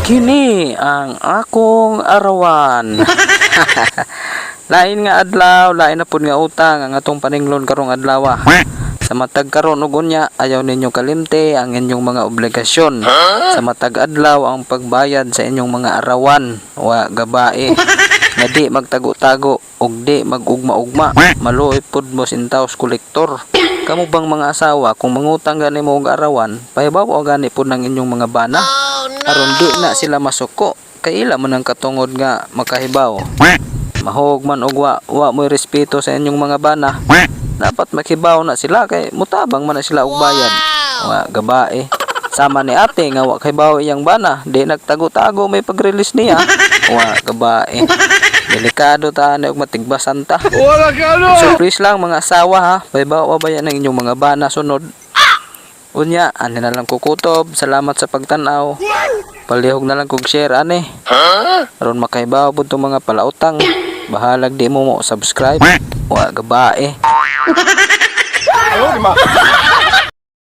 Kini ang akong arawan. Lain nga adlaw, lain na pud nga utang ang atong paninglon karong adlaw. Sa matag karon ug unya, ayaw ninyo kalimte ang inyong mga obligasyon. Sa matag adlaw ang pagbayad sa inyong mga arawan wa gabae. Nga di magtago-tago ug di magugma-ugma. Maluoy pud mo sintaws kolektor. Kamu bang mga asawa kung mangutang gani mo og arawan, pahibaw o gani pud ng inyong mga bana? Aron di na sila masuko. Kay ila man ang katungod nga makahibaw. Mahog man og wa mo'y respeto sa inyong mga bana. Dapat makibaw na sila kay mutabang man na sila og bayad. Wa gabae. Sama ni ate nga wa kahibaw iyang bana, di nagtago-tago may pag-release niya. Wa gabae. Delikado ta na og matigbasan ta. So please lang mga asawa ha, pahibaw wa bayan ng inyong mga bana sunod. Unya, ani na lang kukutob. Salamat sa pagtanaw. Palihog na lang kog share ani. Aron makahibaw pud tong mga palautang. Bahalag di mo subscribe. Wa gabae.